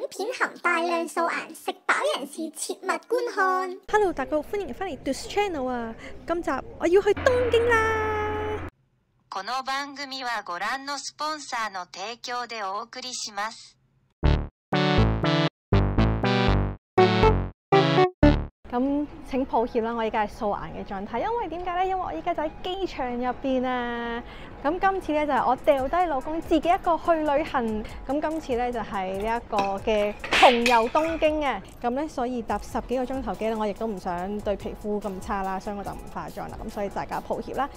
片含大量素顏，食飽人士切勿觀看。Hello， 大家好，歡迎翻嚟 Du's Channel 啊！今集我要去東京啦。この番組はご覧のスポンサーの提供でお送りします。咁請抱歉啦，我依家係素顏嘅狀態，因為點解呢？因為我依家就喺機場入邊啊！咁今次呢，就係我掉低老公自己一個去旅行。咁今次呢，就係呢一個嘅窮遊東京啊！咁呢，所以搭10幾個鐘頭機咧，我亦都唔想對皮膚咁差啦，所以我就唔化妝啦。咁所以大家抱歉啦。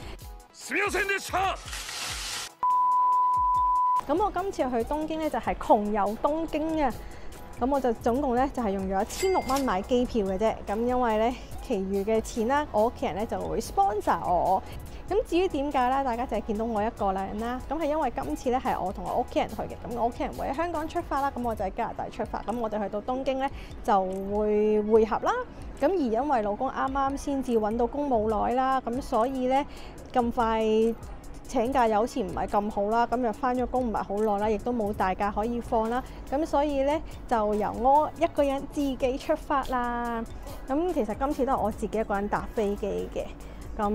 咁我今次去東京呢，就係窮遊東京啊！咁我就總共咧就係用咗1600蚊買機票嘅啫。咁因為咧，其餘嘅錢啦，我屋企人咧就會 sponsor 我。咁至於點解咧，大家就係見到我一個人啦。咁係因為今次咧係我同我屋企人去嘅。咁我屋企人會喺香港出發啦，咁我就喺加拿大出發。咁我哋去到東京咧就會會合啦。咁而因為老公啱啱先至揾到工冇耐啦，咁所以咧咁快請假又好似唔係咁好啦，咁又返咗工唔係好耐啦，亦都冇大假可以放啦，咁所以呢，就由我一個人自己出發啦。咁其實今次都係我自己一個人搭飛機嘅。咁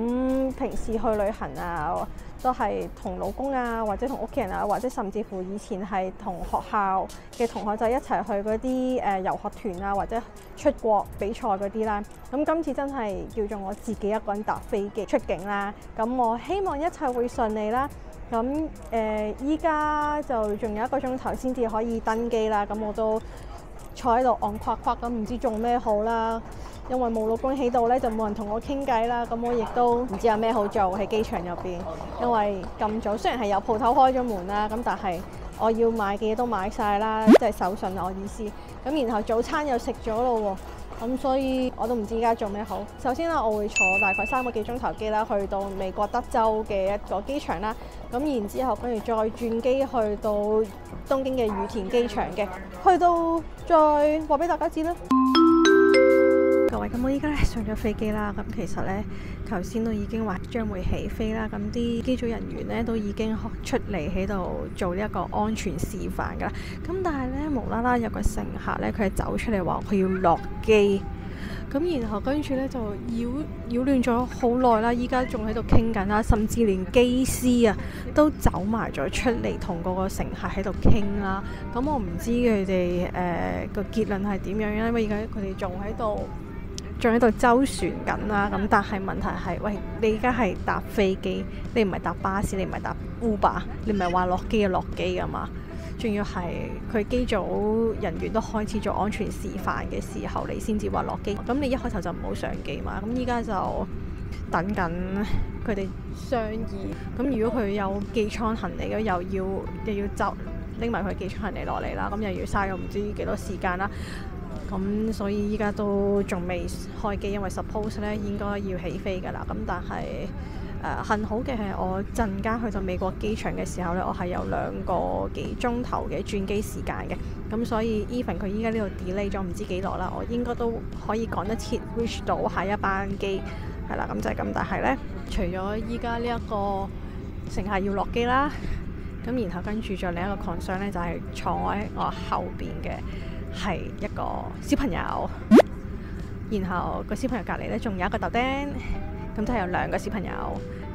平時去旅行啊，都係同老公啊，或者同屋企人啊，或者甚至乎以前係同學校嘅同學仔一齊去嗰啲遊學團啊，或者出國比賽嗰啲啦。咁今次真係叫做我自己一個人搭飛機出境啦。咁我希望一切會順利啦。咁依家就仲有1個鐘頭先至可以登機啦。咁我都坐喺度戇夸夸咁，唔知做咩好啦。因為冇老公喺度咧，就冇人同我傾偈啦。咁我亦都唔知有咩好做喺機場入邊，因為咁早雖然係有鋪頭開咗門啦，咁但係我要買嘅嘢都買晒啦，即係手信我意思。咁然後早餐又食咗咯喎，咁所以我都唔知而家做咩好。首先啦，我會坐大概3個幾鐘頭機啦，去到美國德州嘅一個機場啦。咁然之後跟住再轉機去到東京嘅羽田機場嘅，去到再話俾大家知啦。各位，咁我依家咧上咗飛機啦。咁其實咧，頭先都已經話將會起飛啦。咁啲機組人員咧都已經出嚟喺度做呢一個安全示範噶啦。咁但係咧，無啦啦有個乘客咧，佢係走出嚟話佢要落機。咁然後跟住咧就擾亂咗好耐啦。依家仲喺度傾緊啦，甚至連機師啊都走埋咗出嚟同嗰個乘客喺度傾啦。咁我唔知佢哋個結論係點樣，因為而家佢哋仲喺度周旋緊啦。咁但係問題係，喂，你而家係搭飛機，你唔係搭巴士，你唔係搭 Uber， 你唔係話落機就落機噶嘛？仲要係佢機組人員都開始做安全示範嘅時候，你先至話落機。咁你一開頭就唔好上機嘛。咁依家就等緊佢哋商議。咁如果佢有寄艙行李嘅，又要就拎埋佢寄艙行李落嚟啦。咁又要嘥咗唔知幾多時間啦。咁所以依家都仲未開機，因為 suppose 咧應該要起飛㗎啦。咁但係幸好嘅係我陣間去到美國機場嘅時候咧，我係有2個幾鐘頭嘅轉機時間嘅。咁所以 even 佢依家呢度 delay 咗唔知幾耐啦，我應該都可以趕得切 reach 到下一班機係啦。咁就係咁。但係咧，除咗依家呢一個乘客要落機啦，咁然後跟住再另一個 concern 咧，就係坐喺我後邊嘅係一個小朋友，然後個小朋友隔離咧仲有一個豆丁，咁即係有2個小朋友。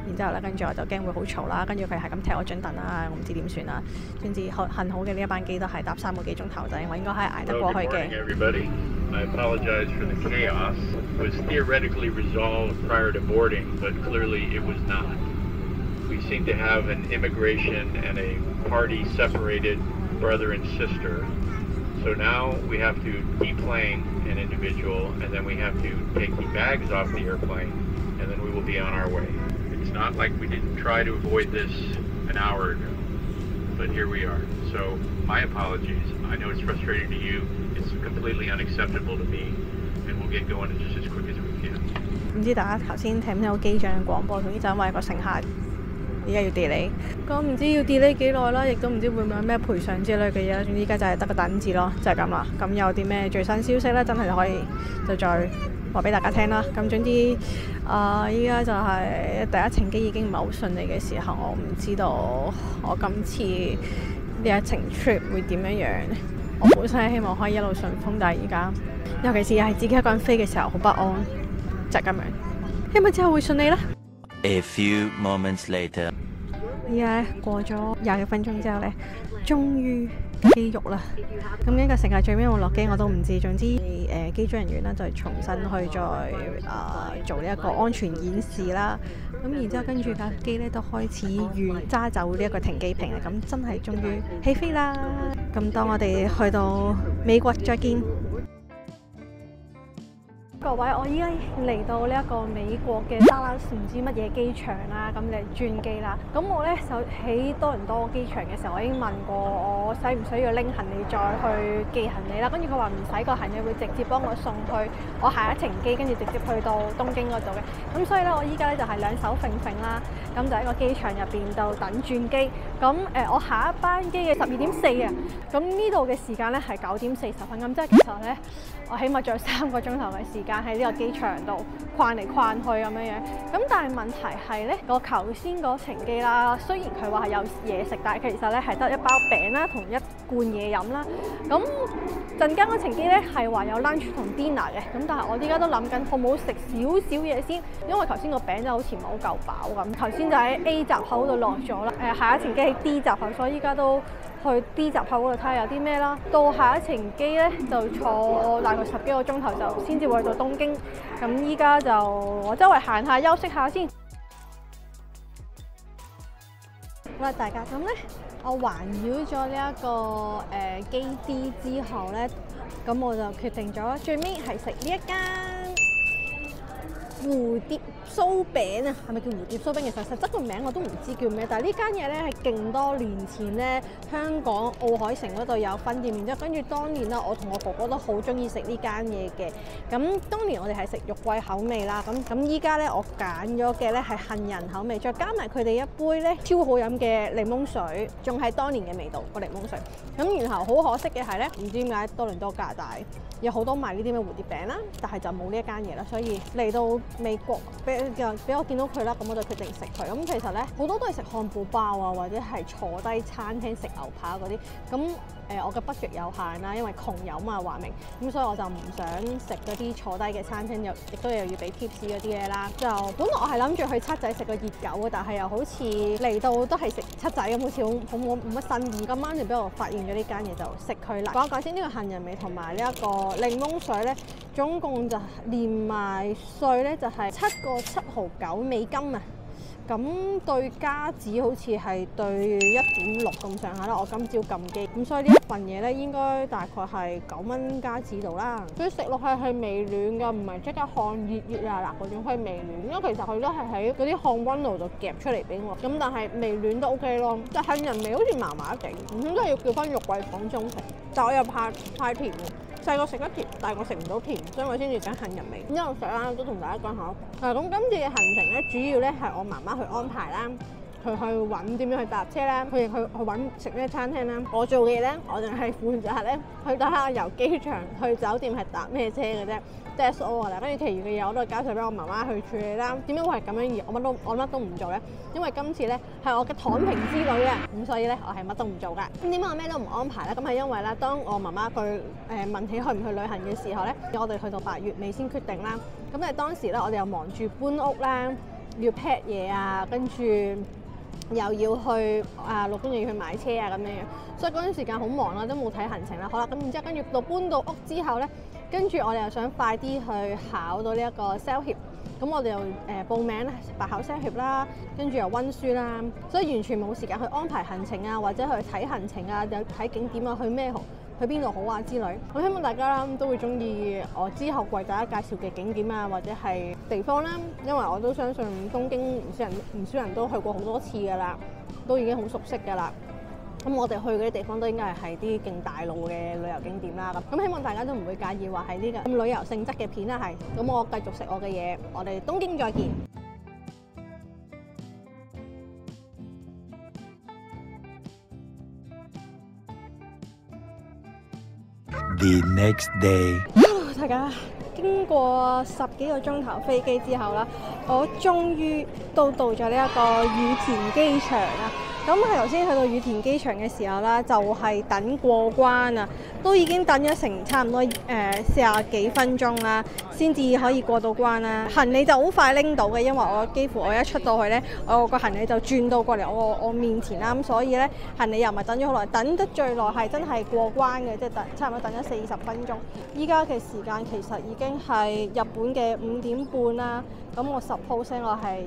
然之後咧，跟住我就驚會好嘈啦，跟住佢係咁踢我張凳啦，我唔知點算啦。總之幸好嘅呢一班機都係搭3個幾鐘頭仔，我應該係捱得過去嘅。I apologize for the chaos. It was theoretically resolved prior to boarding, but clearly it was not. We seem to have an immigration and a party separated brother and sister. So now we have to deplane an individual, and then we have to take the bags off the airplane, and then we will be on our way. It's not like we didn't try to avoid this an hour ago, but here we are. So my apologies. I know it's frustrating to you. It's completely unacceptable to me, and we'll get going just as quick as we can. 唔知大家頭先聽唔聽到機長嘅廣播？總之就因為個乘客而家要 delay，咁唔知要 delay 幾耐啦，亦都唔知會唔會有咩賠償之類嘅嘢啦。總之依家就係得個等字咯，就係咁啦。咁有啲咩最新消息咧，真係可以就再話俾大家聽啦。咁總之依家就係第一程機已經唔係好順利嘅時候，我唔知道我今次呢一程 trip 會點樣樣。我本身係希望可以一路順風，但係而家尤其是係自己一個人飛嘅時候，好不安，就係咁樣。希望之後會順利啦。A few moments later， 而家過咗20幾分鐘之後咧，終於機喐啦。咁呢個世界最尾有冇落機我都唔知。總之機組人員咧就係重新去再做呢一個安全演示啦。咁然之後跟住架機咧都開始揸走呢一個停機坪啦。咁真係終於起飛啦！咁當我哋去到美國再見。各位，我依家嚟到呢一個美國嘅達拉斯唔知乜嘢機場啦，咁嚟轉機啦。咁我咧就喺多倫多機場嘅時候，我已經問過我使唔需要拎行李再去寄行李啦。跟住佢話唔使，個行李會直接幫我送去我下一程機，跟住直接去到東京嗰度嘅。咁所以咧，我依家咧就係兩手揈揈啦，咁就喺個機場入邊度等轉機。咁我下一班機嘅12:04啊，咁呢度嘅時間咧係9:40，咁即係其實咧我起碼仲有3個鐘頭嘅時間喺呢個機場度逛嚟逛去咁樣樣，咁但係問題係咧，我頭先嗰程機啦，雖然佢話係有嘢食，但係其實咧係得一包餅啦，同一罐嘢飲啦。咁陣間嗰程機咧係話有 lunch 同 dinner 嘅，咁但係我依家都諗緊好唔好食少少嘢先，因為頭先個餅真係好似唔係好夠飽咁。頭先就喺 A 閘口度落咗啦，下一程機喺 D 閘口，所以依家都去 D 閘口嗰度睇下有啲咩啦。到下一程機咧就坐大概10幾個鐘頭就先至會去到東京。咁依家就我周圍行下休息下先。好啦，大家咁咧，我環繞咗呢一個機 D 之後咧，咁我就決定咗最尾係食呢一間蝴蝶酥餅啊，係咪叫蝴蝶酥餅？其實實質個名我都唔知叫咩，但係呢間嘢咧係勁多年前咧香港奧海城嗰度有分店，然之後跟住當年啦，我同我哥哥都好中意食呢間嘢嘅。咁當年我哋係食肉桂口味啦，咁依家咧我揀咗嘅咧係杏仁口味，再加埋佢哋一杯咧超好飲嘅檸檬水，仲係當年嘅味道個檸檬水。咁然後好可惜嘅係咧，唔知點解多倫多加拿大有好多賣呢啲咩蝴蝶餅啦，但係就冇呢一間嘢啦，所以嚟到美國俾我見到佢啦，咁我就決定食佢。咁其實咧好多都係食漢堡包啊，或者係坐低餐廳食牛扒嗰啲。咁我嘅 budget 有限啦，因為窮遊嘛話明，咁所以我就唔想食嗰啲坐低嘅餐廳，亦都又要俾 tips 嗰啲嘢啦。就本來我係諗住去七仔食個熱狗嘅，但係又好似嚟到都係食七仔咁，好似好冇乜新意。咁啱就俾我發現咗呢間嘢，就食佢啦。講一講先，呢個杏仁味同埋呢一個檸檬水咧，總共就連埋稅咧就係7.79美金啊！咁對加紙好似係對1.6咁上下啦，我今朝撳機，咁所以呢一份嘢咧應該大概係9蚊加紙度啦。佢食落去係微暖㗎，唔係即刻烘熱辣辣嗰種，佢係微暖，因為其實佢都係喺嗰啲烘溫爐度夾出嚟俾我。咁但係微暖都 OK 咯，但係杏仁味好似麻麻地，真係要叫翻肉桂粉中食。但我又怕太甜喎。細個食得甜，但係我食唔到甜，所以我先至揀杏仁味。因為我上啦都同大家講下，咁今次嘅行程咧，主要咧係我媽媽去安排啦，佢去揾點樣去搭車啦，佢亦去揾食咩餐廳啦。我做嘅嘢咧，我淨係負責咧去睇下由機場去酒店係搭咩車嘅啫。That's all 啦，跟住其餘嘅嘢我都係交曬俾我媽媽去處理啦。點解會係咁樣而我乜都唔做咧？因為今次咧係我嘅躺平之旅啊，咁所以咧我係乜都唔做㗎。咁點解我咩都唔安排咧？咁係因為咧，當我媽媽佢問起去唔去旅行嘅時候咧，我哋去到8月尾先決定啦。咁但係當時咧，我哋又忙住搬屋啦，要 pack 嘢啊，跟住又要去老公又要去買車啊咁樣樣，所以嗰段時間好忙啦，都冇睇行程啦。好啦，咁然之後跟住到搬到屋之後咧。跟住我哋又想快啲去考到呢一個 SAIL 協，咁我哋又報名白考 SAIL 協啦，跟住又溫書啦，所以完全冇時間去安排行程啊，或者去睇行程啊，又睇景點啊，去咩好，去邊度好啊之類。我希望大家啦都會中意我之後為大家介紹嘅景點啊，或者係地方啦，因為我都相信東京唔少人都去過好多次㗎啦，都已經好熟悉㗎啦。咁我哋去嗰啲地方都應該係啲勁大路嘅旅遊景點啦。咁希望大家都唔會介意話係呢個咁旅遊性質嘅片啦。係，咁我繼續食我嘅嘢，我哋東京再見。The next day， 大家經過10幾個鐘頭飛機之後啦，我終於都到咗呢一個羽田機場啦。咁係頭先去到羽田機場嘅時候啦，就係等過關啊，都已經等咗成差唔多40幾分鐘啦，先至可以過到關啦。行李就好快拎到嘅，因為我幾乎我一出到去呢，我個行李就轉到過嚟我面前啦，咁所以呢，行李又唔係等咗好耐，等得最耐係真係過關嘅，即係差唔多等咗40分鐘。依家嘅時間其實已經係日本嘅5點半啦，咁我 suppose 我係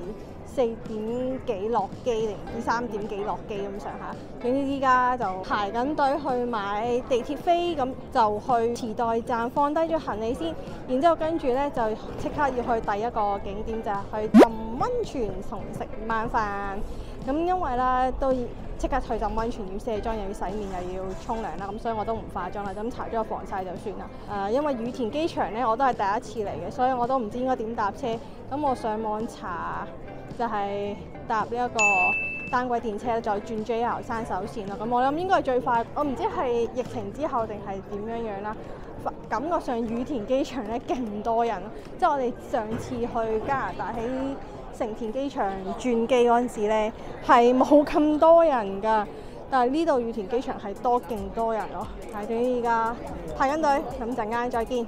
4點幾落機定唔知3點幾落機咁上下，總之依家就排緊隊去買地鐵飛，咁就去池袋站放低咗行李先，然之後跟住呢，就即刻要去第一個景點就係去浸溫泉同食晚飯。咁因為咧都即刻去浸溫泉，要卸妝又要洗面又要沖涼啦，咁所以我都唔化妝啦，咁搽咗個防曬就算啦。因為羽田機場呢，我都係第一次嚟嘅，所以我都唔知應該點搭車。咁我上網查就係搭呢一個單軌電車，再轉 JR 山手線啦。咁我諗應該係最快，我唔知係疫情之後定係點樣樣啦。感覺上羽田機場咧勁多人，即係我哋上次去加拿大喺成田機場轉機嗰陣時咧係冇咁多人㗎，但係呢度羽田機場係勁多人咯。但係總之依家排緊隊，咁陣間再見。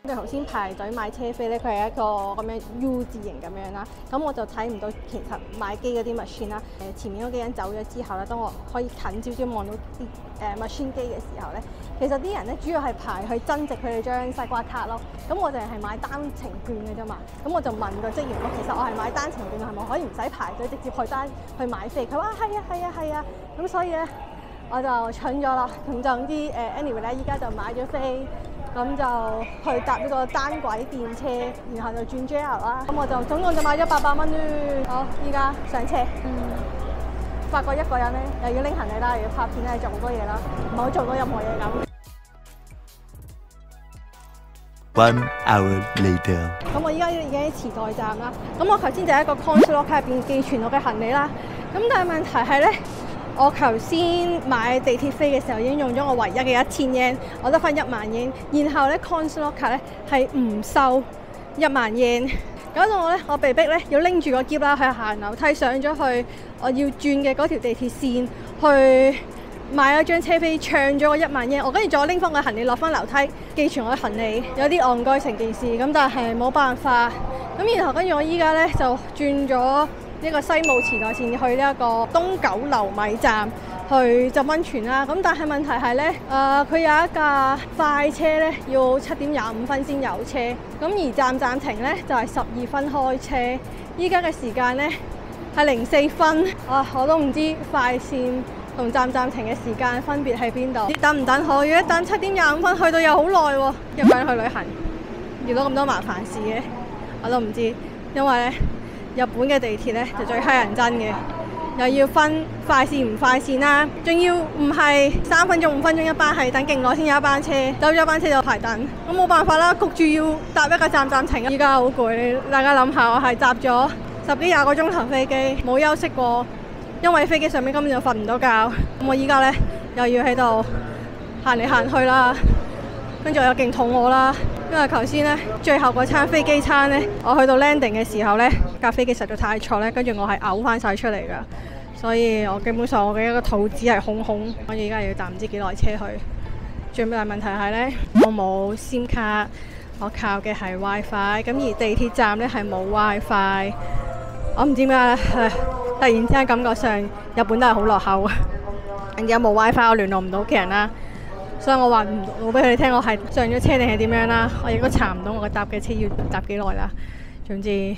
我哋頭先排隊買車飛咧，佢係一個咁樣 U 字形咁樣啦。咁我就睇唔到其實買機嗰啲 machine 啦。前面嗰幾人走咗之後咧，當我可以近少少望到啲machine 機嘅時候咧，其實啲人咧主要係排去增值佢哋張西瓜卡咯。咁我哋係買單程券嘅啫嘛。咁我就問個職員，其實我係買單程券，係咪可以唔使排隊直接去買飛？佢話係啊。咁所以咧我就蠢咗啦。咁就總之anyway 咧，依家就買咗飛。咁就去搭呢個單軌電車，然後就轉 JR 啦。咁我就總共就買咗800蚊啫。好，依家上車。發覺一個人咧又要拎行李啦，又要拍片啦，做好多嘢啦，唔好做到任何嘢咁。1 hour later。咁我依家已經喺池袋站啦。咁我頭先就喺一個 consulate 卡入邊寄存我嘅行李啦。咁但係問題係咧，我頭先買地鐵飛嘅時候已經用咗我唯一嘅1000 yen， 我得翻1萬 yen。然後咧 consulate 卡咧係唔收1萬 yen， 搞到我被逼咧要拎住個篋啦，去行樓梯上咗去我要轉嘅嗰條地鐵線去買咗張車飛，唱咗個1萬 yen。我跟住再拎翻個行李落翻樓梯，寄存我嘅行李，有啲戇居成件事咁，但係冇辦法。咁然後跟住我依家咧就轉咗呢個西武池袋線去呢一個東九流米站去浸溫泉啦。咁但係問題係咧，佢有一架快車咧要7點25分先有車，咁而站停咧就係12分開車。依家嘅時間咧係04分，我都唔知快線同站停嘅時間分別喺邊度？等唔等好？如果等7點25分去到又好耐喎，一個人去旅行遇到咁多麻煩事嘅，我都唔知。因為咧日本嘅地鐵咧就最乞人憎嘅，又要分快線唔快線啦，仲要唔係3分鐘5分鐘一班，係等勁耐先有一班車，走咗一班車就排等，咁冇辦法啦，焗住要搭一個站停。依家好攰，大家諗下，我係搭咗10幾20個鐘頭飛機，冇休息過，因為飛機上面根本就瞓唔到覺。咁我依家咧又要喺度行嚟行去啦，跟住我又勁肚餓啦。因為頭先咧最後嗰餐飛機餐咧，我去到 landing 嘅時候咧，架飛機實在太錯咧，跟住我係嘔翻晒出嚟噶，所以我基本上我嘅一個肚子係空空。我而家要搭唔知幾耐車去。最大問題係咧，我冇 SIM 卡，我靠嘅係 WiFi， 咁而地鐵站咧係冇 WiFi。我唔知點解突然之間感覺上日本都係好落後，而家冇 WiFi， 我聯絡唔到屋企人啦。所以我話唔到俾佢哋聽，我係上咗車定係點樣啦？我亦都查唔到我搭嘅車要搭幾耐啦。總之一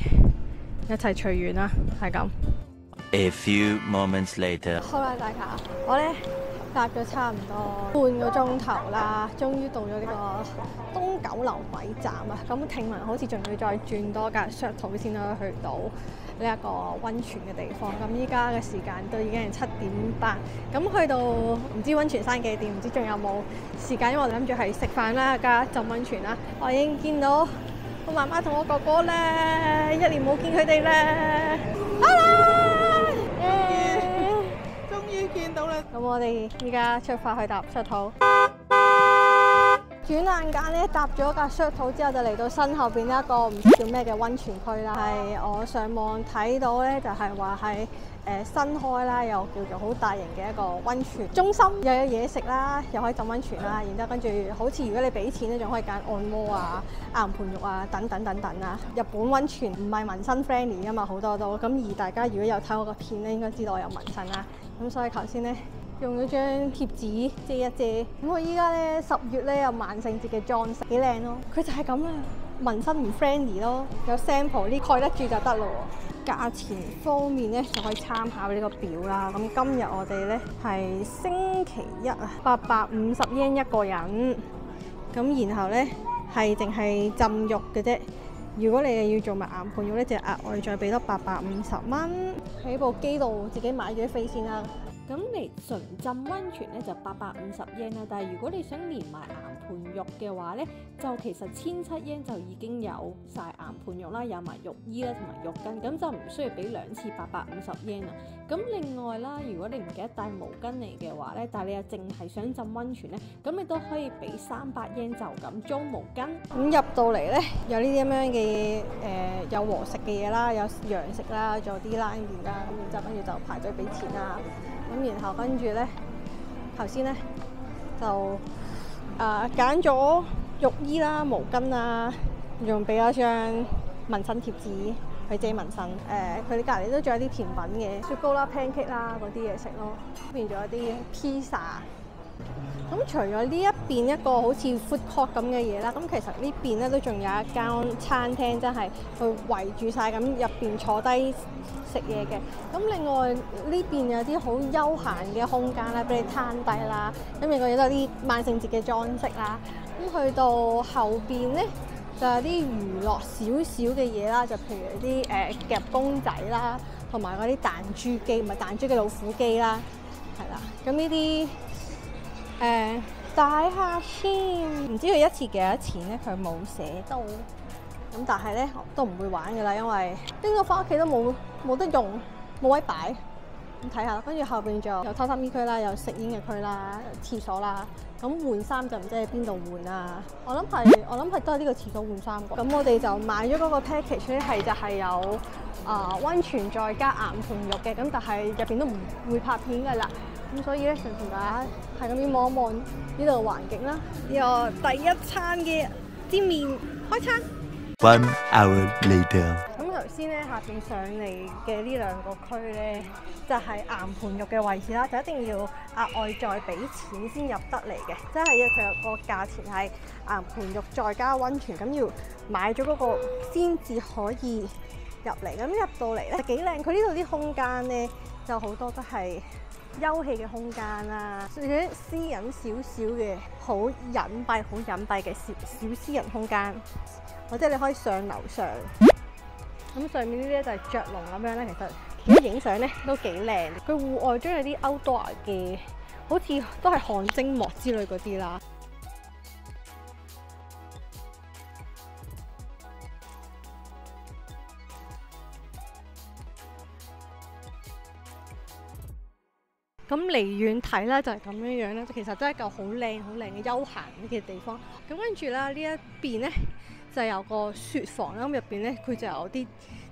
切隨緣啦，係咁。A few moments later。好啦，大家，我咧搭咗差唔多半個鐘頭啦，終於到咗呢個東九流米站啊！咁聽聞好似仲要再轉多架 shuttle 先可以去到呢一個溫泉嘅地方。咁依家嘅時間都已經係7點8，咁去到唔知溫泉山幾點，唔知仲有冇時間，因為我諗住係食飯啦，加浸溫泉啦。我已經見到我媽媽同我哥哥咧，1年冇見佢哋咧。Hello！終於見到啦！咁我哋依家出發去搭shuttle。轉眼間咧搭咗架 shuttle 之後，就嚟到身後邊一個唔知叫咩嘅溫泉區啦。係我上網睇到咧，就係話係新開啦，又叫做好大型嘅一個溫泉中心，又有嘢食啦，又可以浸溫泉啦。然之後跟住好似如果你俾錢咧，仲可以揀按摩啊、岩盤浴啊等等等等啊。日本溫泉唔係紋身 friendly 噶嘛，好多都咁。而大家如果有睇我個片咧，應該知道我有紋身啦。咁所以頭先咧，用咗張貼紙遮一遮。咁我依家咧10月咧有萬聖節嘅裝飾，幾靚咯。佢就係咁啦，紋身唔 friendly 咯，有 sample 呢蓋得住就得咯。價錢方面咧就可以參考呢個表啦。咁今日我哋咧係星期一啊，850 yen 一個人。咁然後咧係淨係浸浴嘅啫。如果你係要做埋岩盤浴咧，就額外再俾多850蚊。喺部機度自己買咗啲飛先啦。咁嚟純浸溫泉咧就850 yen 啦，但係如果你想連埋岩盤浴嘅話咧，就其實1700 yen就已經有晒岩盤浴啦，有埋浴衣啦同埋浴巾，咁就唔需要俾2次850 yen 啊。咁另外啦，如果你唔記得帶毛巾嚟嘅話咧，但係你又淨係想浸溫泉咧，咁你都可以俾300 yen就咁租毛巾。咁入到嚟咧，有呢啲咁樣嘅有和食嘅嘢啦，有洋食啦，仲有啲拉麵啦，咁然之後跟住就排隊俾錢啦。咁然後跟住咧，頭先咧就揀咗浴衣啦、毛巾啊，仲俾咗張紋身貼紙去遮紋身。佢哋隔離都仲有啲甜品嘅，雪糕啦、pancake 啦嗰啲嘢食咯，變咗一啲披薩。咁除咗呢一邊一個好似 food court 咁嘅嘢啦，咁其實呢邊咧都仲有一間餐廳，真係去圍住晒咁入邊坐低食嘢嘅。咁另外呢邊有啲好休閒嘅空間啦，俾你攤低啦。咁另外有啲萬聖節嘅裝飾啦。咁去到後邊咧就有啲娛樂少少嘅嘢啦，就譬如啲夾公仔啦，同埋嗰啲彈珠機，唔係彈珠嘅老虎機啦，係啦。咁呢啲大下先，唔知佢一次幾多錢咧？佢冇寫到。咁但係咧都唔會玩噶啦，因為拎咗翻屋企都冇得用，冇位擺。咁睇下，跟住後邊仲有偷衫衣區啦，有食煙嘅區啦，廁所啦。咁換衫就唔知喺邊度換啊！我諗係都係呢個廁所換衫個。咁我哋就買咗嗰個 package 咧，就係有溫泉再加岩盤浴嘅。咁但係入邊都唔會拍片噶啦。咁所以咧，想同大家係咁樣望一望呢度嘅環境啦。呢個第一餐嘅煎麵開餐。1 hour later。咁頭先咧下邊上嚟嘅呢兩個區咧，就係岩盤浴嘅位置啦，就一定要額外再俾錢先入得嚟嘅，即係佢有個價錢係岩盤浴再加溫泉，咁要買咗嗰個先至可以入嚟。咁入到嚟咧幾靚，佢呢度啲空間咧就好多都係休憩嘅空間啦，或者私隱少少嘅好隱蔽嘅小私人空間，或者你可以上樓上。咁上面呢啲就係雀籠咁樣咧，其實影相咧都幾靚。佢戶外中有啲 outdoor 嘅，好似都係汗蒸幕之類嗰啲啦。咁離遠睇咧就係咁樣樣啦，其實都係一嚿好靚嘅休閒嘅地方。咁跟住啦，呢一邊咧就有個雪房啦，咁入邊咧佢就有啲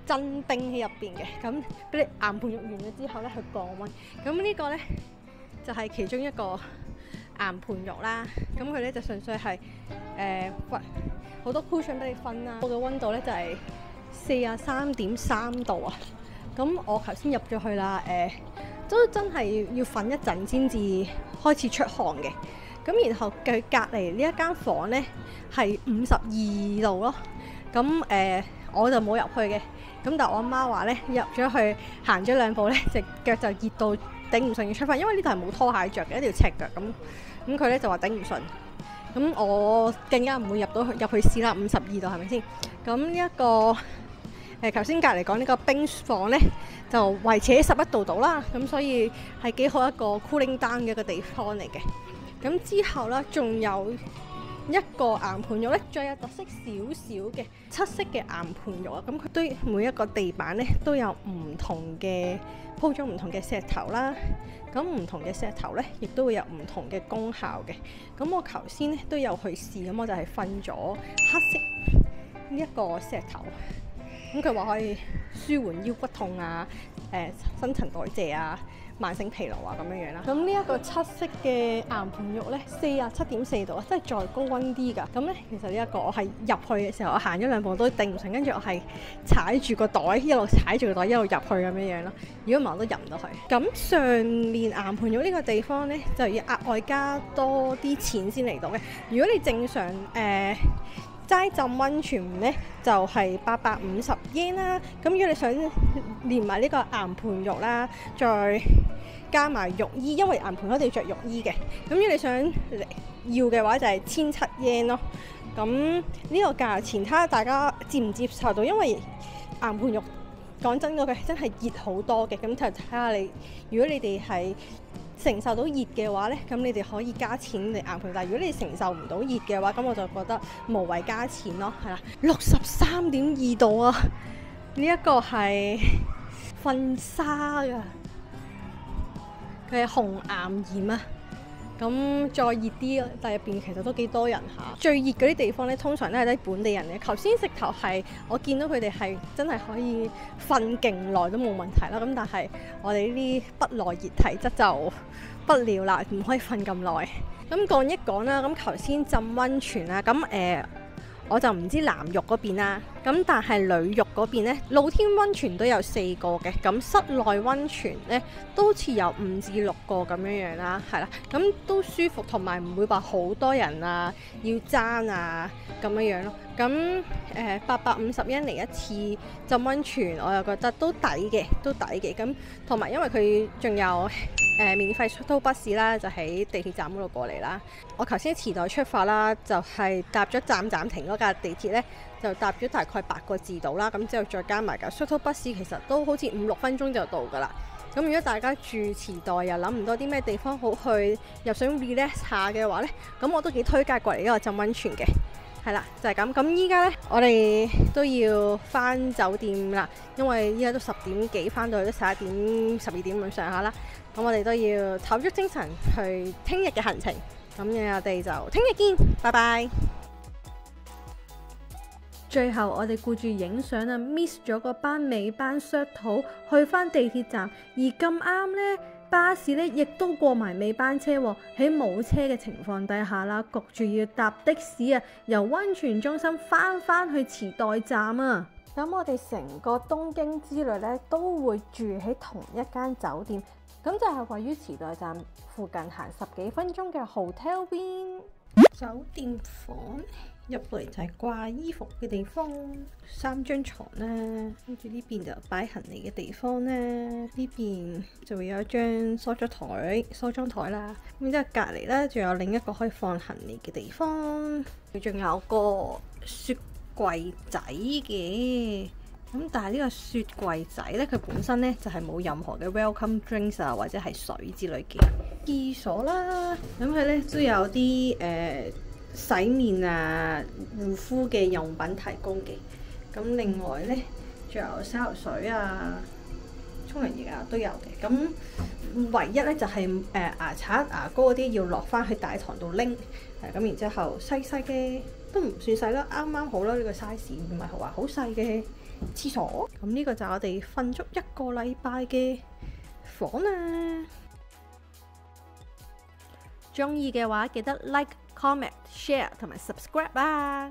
真冰喺入邊嘅，咁俾你岩盤浴完咗之後咧去降溫。咁呢個咧就係其中一個岩盤浴啦。咁佢咧就純粹係好多 cushion 俾你瞓啦。我嘅溫度咧就係43.3度啊。咁我頭先入咗去啦，都真係要瞓一陣先至開始出汗嘅。咁然後佢隔離呢一間房咧係52度咯。咁我就冇入去嘅。咁但係我阿媽話咧，入咗去行咗2步咧，隻腳就熱到頂唔順要出翻，因為呢度係冇拖鞋着嘅，一條赤腳咁佢咧就話頂唔順。咁我更加唔會入去試啦，52度係咪先？咁呢一個頭先隔離講呢個冰房咧，就維持喺11度度啦，咁所以係幾好一個 cooling down 嘅一個地方嚟嘅。咁之後咧，仲有一個岩盤浴咧，最有特色少少嘅七色嘅岩盤浴啊！咁佢對每一個地板咧都有唔同嘅鋪咗唔同嘅石頭啦。咁唔同嘅石頭咧，亦都會有唔同嘅功效嘅。咁我頭先咧都有去試，咁我就係瞓咗黑色呢一個石頭。咁佢話可以舒緩腰骨痛啊、新陳代謝啊、慢性疲勞啊咁樣樣啦。咁呢一個七色嘅岩盤浴咧，47.4度啊，即係再高溫啲㗎。咁咧其實呢一個我係入去嘅時候，我行咗2步都頂唔順，跟住我係踩住個袋，一路踩住個袋一路入去咁樣樣咯。如果唔係我都入唔到去。咁上面岩盤浴呢個地方咧，就要額外加多啲錢先嚟到嘅。如果你正常齋浸温泉咧就係850 yen 啦，咁如果你想連埋呢個岩盤浴啦，再加埋浴衣，因為岩盤一定要着浴衣嘅，咁如果你想要嘅話就係1700 yen 咯。咁呢個價錢睇下大家接唔接受到，因為岩盤浴講真嗰句真係熱好多嘅，咁就睇下你，如果你哋係承受到熱嘅話呢，咁你哋可以加錢嚟岩盤。但係如果你承受唔到熱嘅話，咁我就覺得無謂加錢咯，係啦。63.2度啊！呢一個係瞓沙㗎，佢係紅岩鹽啊。咁再熱啲，但係入邊其實都幾多人下。最熱嗰啲地方呢，通常都係啲本地人嘅。頭先直頭係我見到佢哋係真係可以瞓勁耐都冇問題啦。咁但係我哋呢啲不耐熱體質就不了啦，唔可以瞓咁耐。咁講一講啦，咁頭先浸温泉啦，咁我就唔知男浴嗰邊啦，咁但係女浴嗰邊呢，露天温泉都有4個嘅，咁室內温泉呢都好似有5至6個咁樣樣啦，係啦，咁都舒服，同埋唔會話好多人啊要爭啊咁樣樣咯。咁850 yen 嚟一次浸温泉，我又覺得都抵嘅，咁同埋因為佢仲有免費shuttle bus啦，就喺地鐵站嗰度過嚟啦。我頭先喺池袋出發啦，就係搭咗暫停嗰架地鐵呢，就搭咗大概8個字度啦。咁之後再加埋架 shuttle bus，其實都好似5-6分鐘就到㗎啦。咁如果大家住池袋又諗唔到啲咩地方好去，又想 relax 下嘅話呢，咁我都幾推介過嚟呢個浸温泉嘅。係啦，就係咁。咁依家呢，我哋都要返酒店啦，因為依家都10點幾，返到去都11點、12點咁上下啦。咁我哋都要唞足精神去聽日嘅行程。咁我哋就聽日見，拜拜。最後我哋顧住影相啊 ，miss 咗個班尾班 shuttle 去返地鐵站，而咁啱呢，巴士呢亦都過埋尾班車喎。喺冇車嘅情況底下啦，焗住要搭的士啊，由温泉中心返去池袋站啊。咁我哋成個東京之旅呢，都會住喺同一間酒店，咁就係位於池袋站附近行10幾分鐘嘅 Hotel Win 酒店房。入嚟就係掛衣服嘅地方，3張床啦，跟住呢邊就擺行李嘅地方啦，呢邊就會有一張梳妝台啦，咁之後隔離咧仲有另一個可以放行李嘅地方，佢仲有個雪櫃仔嘅，咁但係呢個雪櫃仔咧，佢本身咧就係冇任何嘅 welcome drinks 啊或者係水之類嘅。廁所啦，咁佢咧都有啲洗面啊、護膚嘅用品提供嘅，咁另外呢，仲有洗頭水啊、沖涼液啊都有嘅。咁唯一呢，就係牙刷、牙膏嗰啲要落翻去大堂度拎，咁然之後細嘅都唔算細啦，啱啱好啦，呢個 size 唔係話好細嘅廁所。咁呢個就係我哋瞓足1個禮拜嘅房啊！中意嘅話記得 like、comment、share 同埋 subscribe 啊！